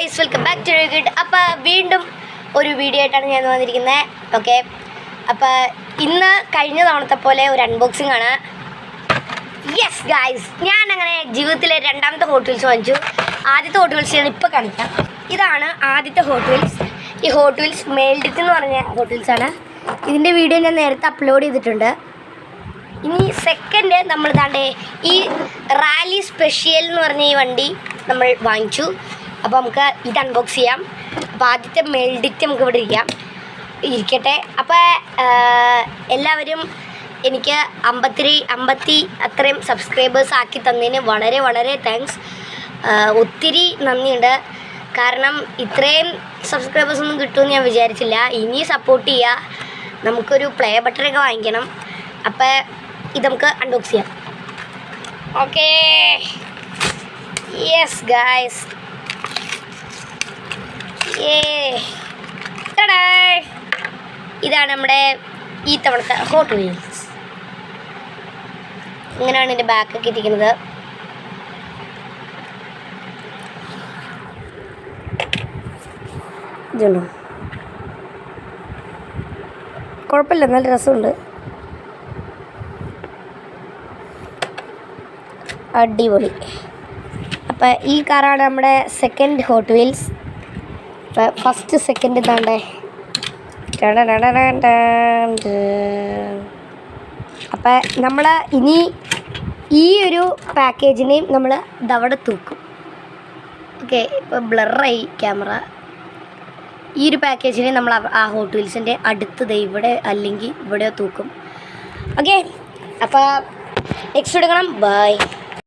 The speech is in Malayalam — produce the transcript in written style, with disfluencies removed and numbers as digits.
Guys, welcome back to good. അപ്പോൾ വീണ്ടും ഒരു വീഡിയോ ആയിട്ടാണ് ഞാൻ വന്നിരിക്കുന്നത്. ഓക്കെ, അപ്പോൾ ഇന്ന് കഴിഞ്ഞ തവണത്തെ പോലെ ഒരു അൺബോക്സിംഗ് ആണ്. യെസ് ഗൈസ്, ഞാൻ അങ്ങനെ ജീവിതത്തിലെ രണ്ടാമത്തെ ഹോട്ട് വീൽസ് വാങ്ങിച്ചു. ആദ്യത്തെ ഹോട്ട് വീൽസ് ഞാൻ ഇപ്പോൾ കാണിക്കാം. ഇതാണ് ആദ്യത്തെ ഹോട്ട് വീൽസ്. ഈ ഹോട്ട് വീൽസ് മെൽഡിറ്റ് എന്ന് പറഞ്ഞ ഹോട്ട് വീൽസാണ്. ഇതിൻ്റെ വീഡിയോ ഞാൻ നേരത്തെ അപ്ലോഡ് ചെയ്തിട്ടുണ്ട്. ഇനി സെക്കൻഡ് നമ്മൾ താണ്ടേ ഈ റാലി സ്പെഷ്യൽ എന്ന് പറഞ്ഞ ഈ വണ്ടി നമ്മൾ വാങ്ങിച്ചു. അപ്പോൾ നമുക്ക് ഇത് അൺബോക്സ് ചെയ്യാം. അപ്പോൾ ആദ്യത്തെ മെൽഡിറ്റ് നമുക്ക് ഇവിടെ ഇരിക്കട്ടെ. അപ്പോൾ എല്ലാവരും എനിക്ക് 50 അത്രയും സബ്സ്ക്രൈബേഴ്സ് ആക്കി തന്നതിന് വളരെ വളരെ താങ്ക്സ്. ഒത്തിരി നന്ദിയുണ്ട്. കാരണം ഇത്രയും സബ്സ്ക്രൈബേഴ്സൊന്നും കിട്ടുമെന്ന് ഞാൻ വിചാരിച്ചില്ല. ഇനി സപ്പോർട്ട് ചെയ്യുക. നമുക്കൊരു പ്ലേ ബട്ടണൊക്കെ വാങ്ങിക്കണം. അപ്പോൾ ഇത് നമുക്ക് അൺബോക്സ് ചെയ്യാം. ഓക്കേ, യെസ് ഗായ്സ്, ഇതാണ് നമ്മുടെ ഈ തവണത്തെ ഹോട്ട് വീൽസ്. ഇങ്ങനെയാണ് എൻ്റെ ബാക്കൊക്കെ ഇരിക്കുന്നത്. ഇതുണ്ടോ, കുഴപ്പമില്ല, നല്ല രസമുണ്ട്, അടിപൊളി. അപ്പം ഈ കാറാണ് നമ്മുടെ സെക്കൻഡ് ഹോട്ട് വീൽസ്. അപ്പം ഫസ്റ്റ് സെക്കൻഡ് ഇതാണ്ടേ. അപ്പം നമ്മൾ ഇനി ഈ ഒരു പാക്കേജിനെയും നമ്മൾ ഇതവിടെ തൂക്കും. ഓക്കെ, ഇപ്പോൾ ബ്ലറായി ക്യാമറ. ഈ ഒരു പാക്കേജിനെ നമ്മൾ ആ ഹോട്ട് വീൽസിൻ്റെ അടുത്തത് ഇവിടെ അല്ലെങ്കിൽ ഇവിടെ തൂക്കും. ഓക്കെ, അപ്പോൾ നെക്സ്റ്റ് എടുക്കണം. ബൈ.